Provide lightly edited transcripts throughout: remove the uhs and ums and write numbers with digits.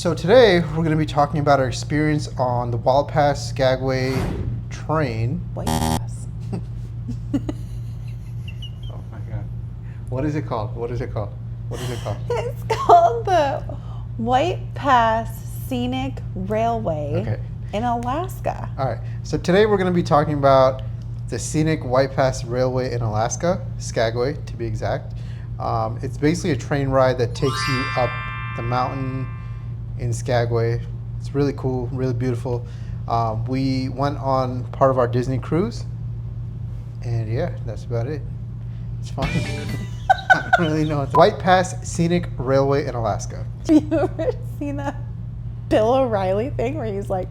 So today we're going to be talking about our experience on the Wild Pass Skagway train. White Pass. Oh my God. What is it called? What is it called? What is it called? It's called the White Pass Scenic Railway in Alaska. All right. So today we're going to be talking about the Scenic White Pass Railway in Alaska, Skagway to be exact. It's basically a train ride that takes you up the mountain in Skagway. It's really cool, really beautiful. We went on part of our Disney cruise, and yeah, that's about it. It's fun. I don't really know. It's White Pass Scenic Railway in Alaska. Have you ever seen that Bill O'Reilly thing where he's like,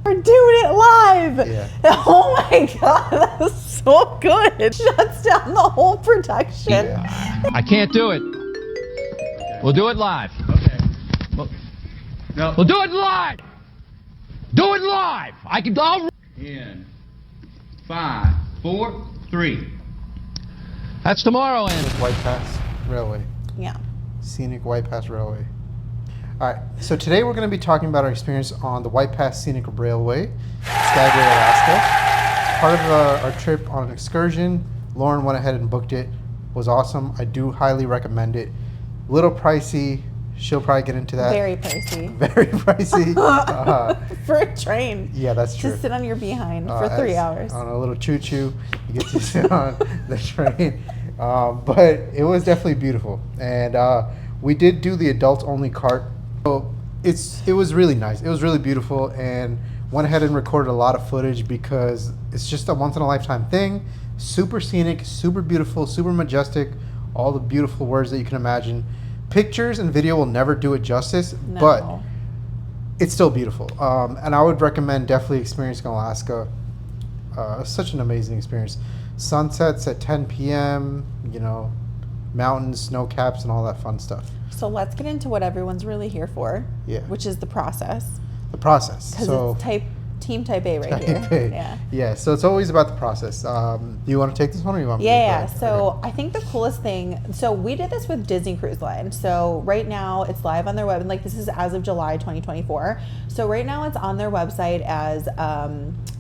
"We're doing it live"? Yeah. Oh my God, that was so good. It shuts down the whole production. Yeah. I can't do it. We'll do it live. Okay. No. We'll do it live. Do it live. I'll. In 5, 4, 3. That's tomorrow, and White Pass Railway. Yeah. Scenic White Pass Railway. All right, so today we're going to be talking about our experience on the White Pass Scenic Railway, Skagway, Alaska. Part of our trip on an excursion. Lauren went ahead and booked it. It was awesome. I do highly recommend it. Little pricey. She'll probably get into that. Very pricey. Very pricey. For a train. Yeah, that's true. To sit on your behind for 3 hours. On a little choo-choo, you get to sit on the train. But it was definitely beautiful. And we did do the adults-only cart. So it was really nice. It was really beautiful, and went ahead and recorded a lot of footage because it's just a once-in-a-lifetime thing. Super scenic, super beautiful, super majestic, all the beautiful words that you can imagine. Pictures and video will never do it justice, No. but it's still beautiful. And I would recommend definitely experiencing Alaska. Such an amazing experience. Sunsets at 10 p.m., mountains, snow caps, and all that fun stuff. So let's get into what everyone's really here for, which is the process. The process. Because So it's team type A right here. type A. Yeah. Yeah, so it's always about the process. Do you want to take this one, or you want me to? Yeah. So I think the coolest thing, so we did this with Disney Cruise Line. So right now it's live on their web, and like this is as of July 2024. So right now it's on their website as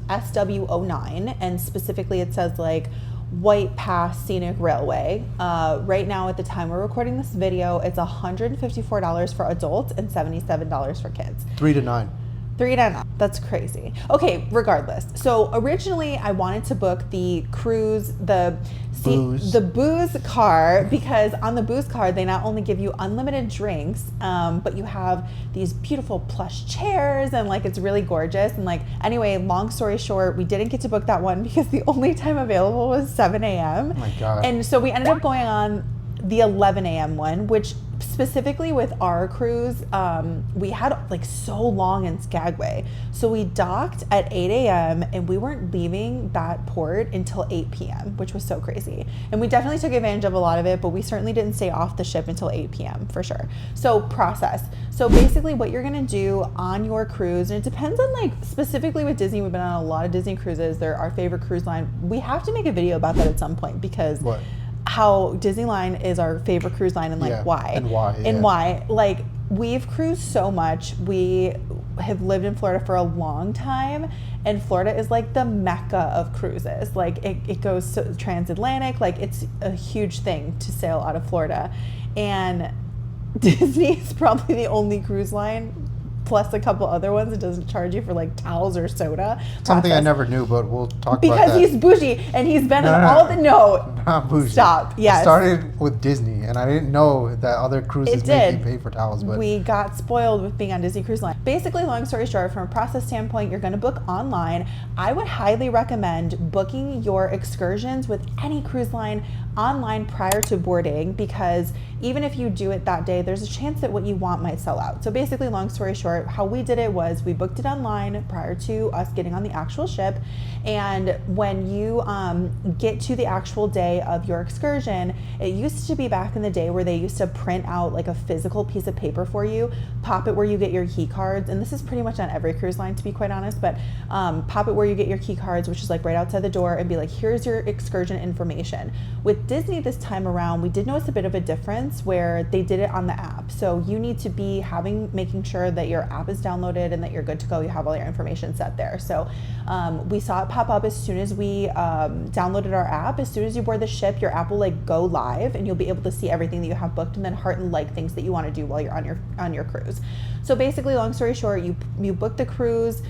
SW09, and specifically it says like White Pass Scenic Railway. Right now at the time we're recording this video, it's $154 for adults and $77 for kids. 3 to 9. 3 to 9. That's crazy. Okay, regardless. So originally I wanted to book the cruise, the booze car, because on the booze car they not only give you unlimited drinks, but you have these beautiful plush chairs, and like it's really gorgeous. And like, anyway, long story short, we didn't get to book that one because the only time available was 7 a.m. Oh my God. And so we ended up going on the 11 a.m. one, which specifically with our cruise, we had like so long in Skagway. So we docked at 8 a.m. and we weren't leaving that port until 8 p.m., which was so crazy. And we definitely took advantage of a lot of it, but we certainly didn't stay off the ship until 8 p.m. for sure. So process. So basically what you're gonna do on your cruise, and it depends on like, specifically with Disney, we've been on a lot of Disney cruises. They're our favorite cruise line. We have to make a video about that at some point, because What? how Disneyline is our favorite cruise line, and like why. And why. And yeah. why. Like, we've cruised so much. We have lived in Florida for a long time, and Florida is like the mecca of cruises. Like it goes to transatlantic, like it's a huge thing to sail out of Florida. And Disney is probably the only cruise line, plus a couple other ones, it doesn't charge you for like towels or soda. Something I never knew, but we'll talk about that. Because he's bougie, and he's been on all the, Not bougie. Stop. Yes. I started with Disney, and I didn't know that other cruises made you pay for towels. But we got spoiled with being on Disney Cruise Line. Basically, long story short, from a process standpoint, you're going to book online. I would highly recommend booking your excursions with any cruise line online prior to boarding, because even if you do it that day, there's a chance that what you want might sell out. So basically, long story short, how we did it was we booked it online prior to us getting on the actual ship. And when you get to the actual day, day of your excursion, it used to be back in the day where they used to print out like a physical piece of paper for you, pop it where you get your key cards, and this is pretty much on every cruise line to be quite honest, but pop it where you get your key cards, which is like right outside the door, and be like, here's your excursion information. With Disney this time around, we did notice a bit of a difference where they did it on the app. So you need to be making sure that your app is downloaded and that you're good to go. You have all your information set there. So we saw it pop up as soon as we downloaded our app. As soon as you board the ship, your app will like go live and you'll be able to see everything that you have booked and then heart and like things that you want to do while you're on your cruise. So basically, long story short, you book the cruise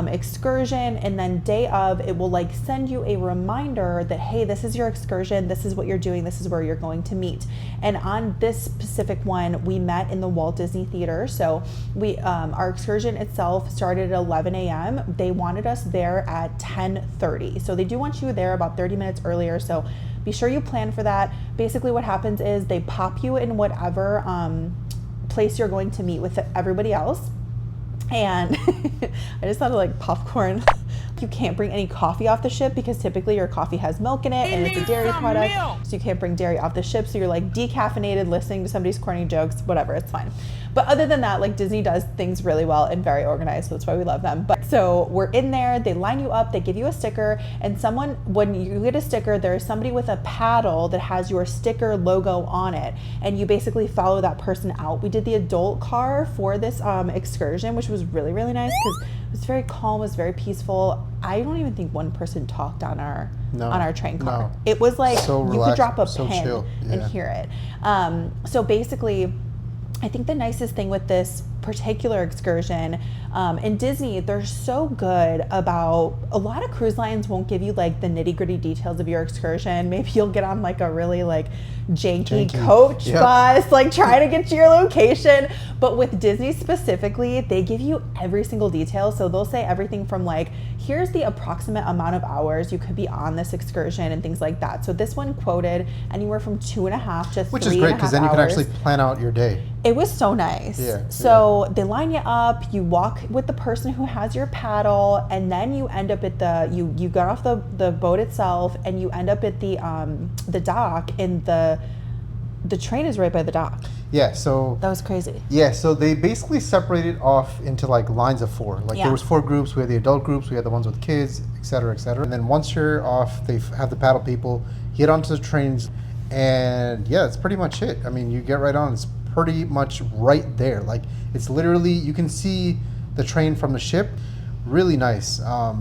excursion, and then day of, it will like send you a reminder that, hey, this is your excursion, this is what you're doing, this is where you're going to meet. And on this specific one, we met in the Walt Disney Theater. So we our excursion itself started at 11 a.m. They wanted us there at 10:30. So they do want you there about 30 minutes earlier. So be sure you plan for that. Basically what happens is they pop you in whatever place you're going to meet with everybody else. And I just thought of like popcorn. You can't bring any coffee off the ship because typically your coffee has milk in it and it's a dairy product. So you can't bring dairy off the ship. So you're like decaffeinated listening to somebody's corny jokes, whatever, it's fine. But other than that, like Disney does things really well and very organized. So that's why we love them. But so we're in there, they line you up, they give you a sticker, and when you get a sticker, there's somebody with a paddle that has your sticker logo on it. And you basically follow that person out. We did the adult car for this excursion, which was really, really nice because it was very calm, it was very peaceful. I don't even think one person talked on our train car. No. It was like So you relaxed, could drop a so pin chill. and Yeah. hear it. So basically, I think the nicest thing with this particular excursion, in Disney, they're so good about, a lot of cruise lines won't give you like the nitty gritty details of your excursion. Maybe you'll get on like a really like janky coach Yep. bus, like trying to get to your location. But with Disney specifically, they give you every single detail. So they'll say everything from like, here's the approximate amount of hours you could be on this excursion and things like that. So this one quoted anywhere from 2.5 to 3.5 Which is great because then you can hours. actually plan out your day. It was so nice. Yeah, So they line you up, you walk with the person who has your paddle, and then you end up at you get off the boat itself and you end up at the dock, and the train is right by the dock. Yeah, so That was crazy. yeah, so they basically separated off into like lines of 4. Like Yeah. there was 4 groups. We had the adult groups, we had the ones with kids, et cetera, et cetera. And then once you're off, they have the paddle people, get onto the trains, and yeah, that's pretty much it. I mean, you get right on. It's pretty much right there. Like it's literally, you can see the train from the ship. Really nice. I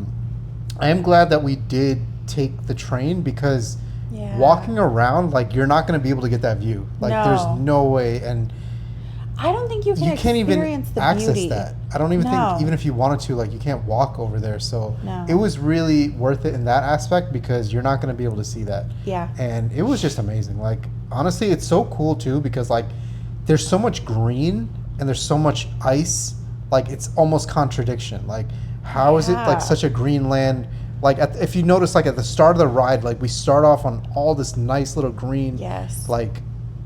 am glad that we did take the train because Yeah. walking around, like you're not going to be able to get that view. Like there's No. no way, and I don't think you can can't even experience the access beauty. that. I don't even No. think, even if you wanted to, like you can't walk over there. So No. it was really worth it in that aspect because you're not going to be able to see that. Yeah. And it was just amazing. Like honestly, it's so cool too because like there's so much green and there's so much ice. Like it's almost contradiction. Like how is it Yeah. like such a green land? Like if you notice, like at the start of the ride, like we start off on all this nice little green, Yes. like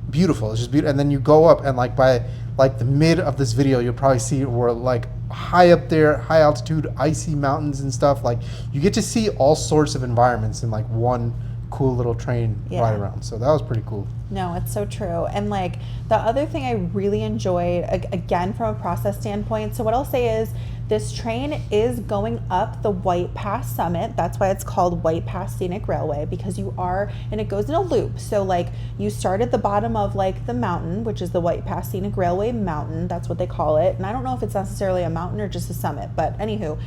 beautiful. It's just beautiful. And then you go up, and like by like the mid of this video, you'll probably see we're like high up there, high altitude, icy mountains and stuff. Like you get to see all sorts of environments in like one cool little train Yeah. ride around. So that was pretty cool. No, it's so true. And like the other thing I really enjoyed, again, from a process standpoint, so what I'll say is this train is going up the White Pass summit. That's why it's called White Pass Scenic Railway, because you are, and it goes in a loop. So like you start at the bottom of like the mountain, which is the White Pass Scenic Railway mountain. That's what they call it. And I don't know if it's necessarily a mountain or just a summit, but anywho,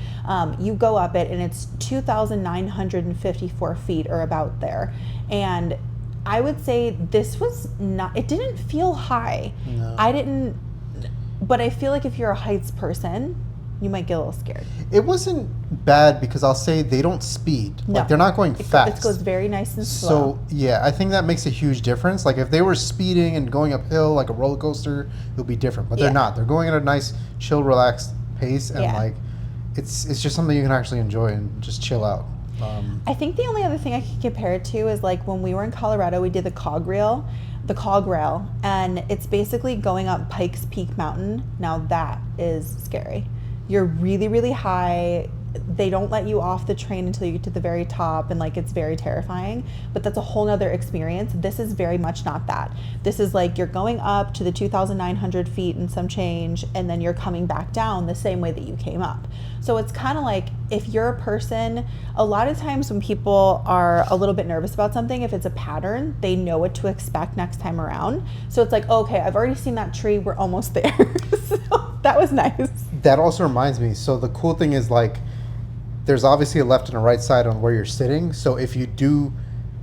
you go up it and it's 2,954 feet or about there. And I would say this was not, it didn't feel high. No. But I feel like if you're a heights person, you might get a little scared. It wasn't bad because I'll say they don't speed. No. Like they're not going fast. It goes very nice and slow. So yeah, I think that makes a huge difference. Like if they were speeding and going uphill like a roller coaster, it would be different. But they're Yeah. not. They're going at a nice, chill, relaxed pace, and Yeah. like it's just something you can actually enjoy and just chill out. I think the only other thing I could compare it to is like when we were in Colorado, we did the cog rail, and it's basically going up Pikes Peak Mountain. Now that is scary. You're really, really high. they don't let you off the train until you get to the very top, and like it's very terrifying, but that's a whole nother experience. This is very much not that. This is like you're going up to the 2,900 feet and some change, and then you're coming back down the same way that you came up. So it's kind of like, if you're a person, a lot of times when people are a little bit nervous about something, if it's a pattern, they know what to expect next time around. So it's like, okay, I've already seen that tree, we're almost there. So that was nice. That also reminds me, so the cool thing is like, there's obviously a left and a right side on where you're sitting. So if you do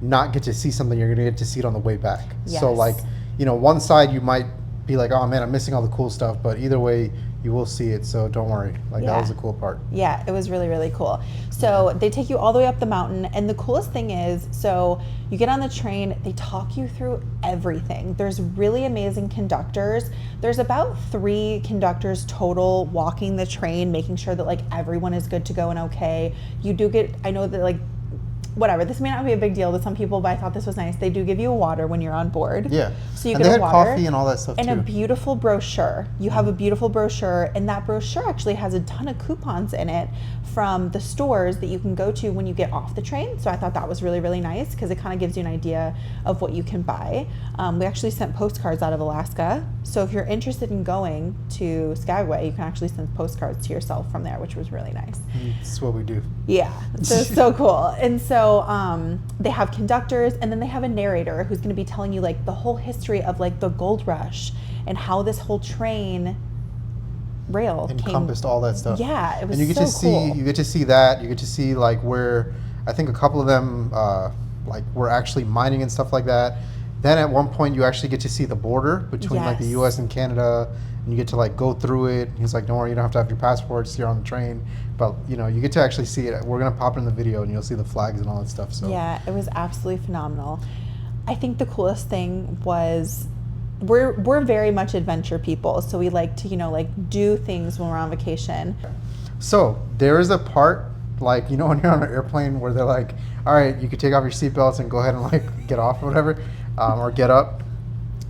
not get to see something, you're gonna get to see it on the way back. Yes. So like, you know, one side you might be like, oh man, I'm missing all the cool stuff, but either way, you will see it, so don't worry. Like that was the cool part. Yeah, it was really, really cool. So they take you all the way up the mountain, and the coolest thing is, so you get on the train, they talk you through everything. There's really amazing conductors. There's about 3 conductors total walking the train, making sure that like everyone is good to go and okay. You do get, I know that like, whatever, this may not be a big deal to some people, but I thought this was nice. They do give you water when you're on board. Yeah. So you and get they had water coffee and all that stuff and too. a beautiful brochure. You have a beautiful brochure, and that brochure actually has a ton of coupons in it from the stores that you can go to when you get off the train. So I thought that was really, really nice because it kind of gives you an idea of what you can buy. We actually sent postcards out of Alaska. So if you're interested in going to Skagway, you can actually send postcards to yourself from there, which was really nice. That's what we do. Yeah, so it's so cool. And so they have conductors, and then they have a narrator who's going to be telling you like the whole history of like the gold rush and how this whole train rail Encompassed all that stuff. Yeah, it was and you get so to see cool. you get to see that. You get to see like where I think a couple of them like were actually mining and stuff like that. Then at one point you actually get to see the border between like the Yes. US and Canada, and you get to like go through it. He's like, don't worry, you don't have to have your passports, you're on the train. But you know, you get to actually see it. We're gonna pop it in the video and you'll see the flags and all that stuff. So Yeah, it was absolutely phenomenal. I think the coolest thing was we're very much adventure people, so we like to, you know, like do things when we're on vacation. So there is a part, like, you know, when you're on an airplane where they're like, all right, you can take off your seatbelts and go ahead and like get off or whatever, or get up.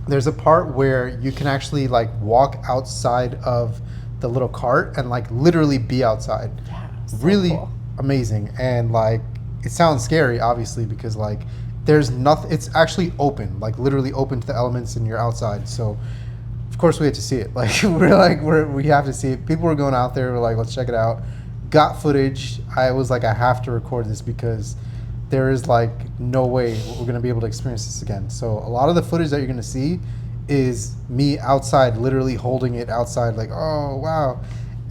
There's a part where you can actually like walk outside of the little cart and like literally be outside. Yeah, so Really cool. amazing. And like, it sounds scary, obviously, because like there's nothing, it's actually open, like literally open to the elements, and you're outside. So of course we had to see it. Like we have to see it. People were going out there, we're like, let's check it out. Got footage. I was like, I have to record this because there is like no way we're gonna be able to experience this again. So a lot of the footage that you're gonna see is me outside, literally holding it outside, like, oh wow.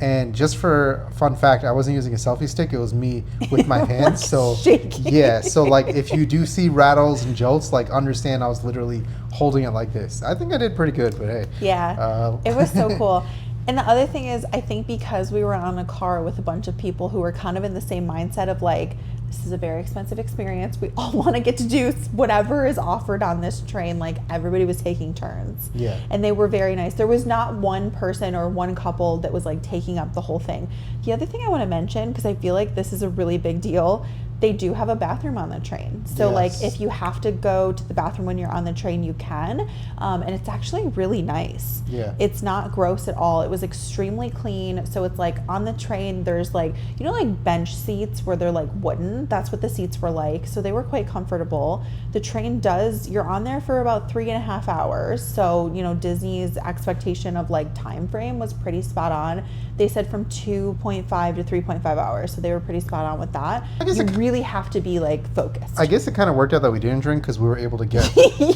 And just for a fun fact, I wasn't using a selfie stick, it was me with my hands. So shaking. yeah, so like if you do see rattles and jolts, like understand I was literally holding it like this. I think I did pretty good, but hey. Yeah, it was so cool. And the other thing is, I think because we were on a car with a bunch of people who were kind of in the same mindset of like, this is a very expensive experience. We all want to get to do whatever is offered on this train. Like everybody was taking turns. Yeah. And they were very nice. There was not one person or one couple that was like taking up the whole thing. The other thing I want to mention, because I feel like this is a really big deal, they do have a bathroom on the train. So like Yes. if you have to go to the bathroom when you're on the train, you can. And it's actually really nice. Yeah. It's not gross at all. It was extremely clean. So it's like on the train, there's like, you know, like bench seats where they're like wooden. That's what the seats were like. So they were quite comfortable. The train you're on there for about 3.5 hours. So, you know, Disney's expectation of like time frame was pretty spot on. They said from 2.5 to 3.5 hours. So they were pretty spot on with that. I guess You it- really have to be like focused. I guess it kind of worked out that we didn't drink because we were able to get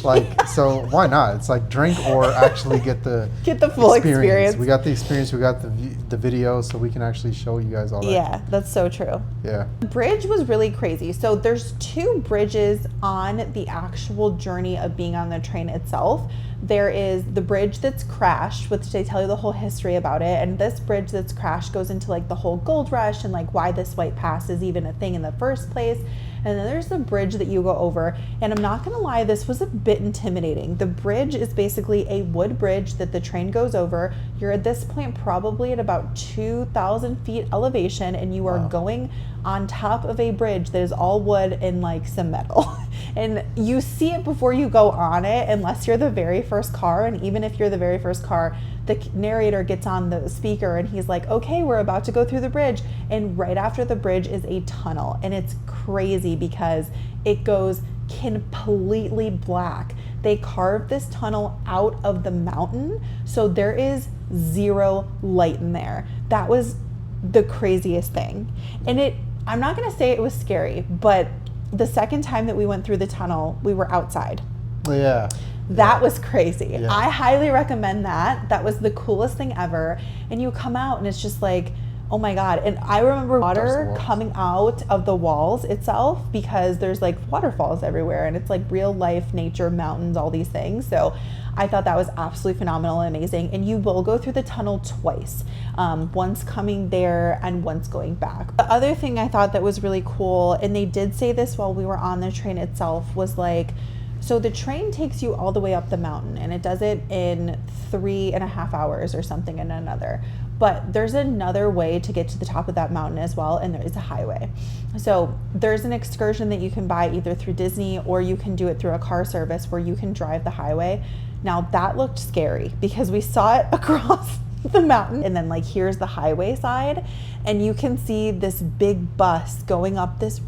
like, so why not? It's like drink or actually get the full experience. We got the experience. We got the video, so we can actually show you guys all that. Yeah, that's so true. Yeah. The bridge was really crazy. So there's 2 bridges on the actual journey of being on the train itself. There is the bridge that's crashed, which they tell you the whole history about it. And this bridge that's crashed goes into like the whole gold rush and like why this white pass is even a thing in the first place. And then there's the bridge that you go over. And I'm not gonna lie, this was a bit intimidating. The bridge is basically a wood bridge that the train goes over. You're at this point probably at about 2,000 feet elevation, and you are Wow. going on top of a bridge that is all wood and like some metal. And you see it before you go on it, unless you're the very first car. And even if you're the very first car, the narrator gets on the speaker and he's like, okay, we're about to go through the bridge. And right after the bridge is a tunnel. And it's crazy because it goes completely black. They carved this tunnel out of the mountain, so there is zero light in there. That was the craziest thing. And I'm not gonna say it was scary, but the second time that we went through the tunnel, we were outside. Yeah. That was crazy. Yeah. I highly recommend that. That was the coolest thing ever. And you come out and it's just like, oh my God. And I remember water coming out of the walls itself, because there's like waterfalls everywhere and it's like real life nature, mountains, all these things. So I thought that was absolutely phenomenal and amazing. And you will go through the tunnel twice, once coming there and once going back. The other thing I thought that was really cool, and they did say this while we were on the train itself, was like, so the train takes you all the way up the mountain and it does it in 3.5 hours or something in another. But there's another way to get to the top of that mountain as well, and there is a highway. So there's an excursion that you can buy either through Disney or you can do it through a car service where you can drive the highway. Now that looked scary because we saw it across the mountain, and then like here's the highway side, and you can see this big bus going up this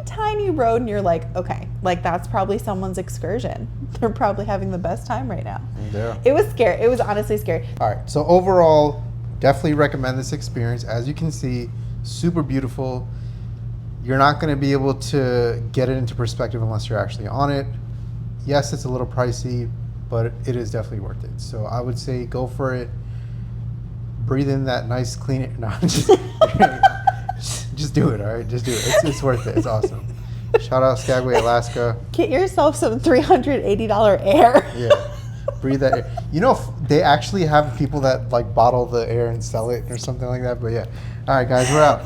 tiny road, and you're like, okay, like that's probably someone's excursion. They're probably having the best time right now. Yeah. It was scary. It was honestly scary. All right, so overall, definitely recommend this experience. As you can see, super beautiful. You're not going to be able to get it into perspective unless you're actually on it. Yes, it's a little pricey, but it is definitely worth it. So I would say go for it. Breathe in that nice clean air. No, just do it, all right? Just do it. It's worth it. It's awesome. Shout out Skagway, Alaska. Get yourself some $380 air. Yeah. Breathe that air. You know, they actually have people that like bottle the air and sell it or something like that. But yeah. All right, guys, we're out.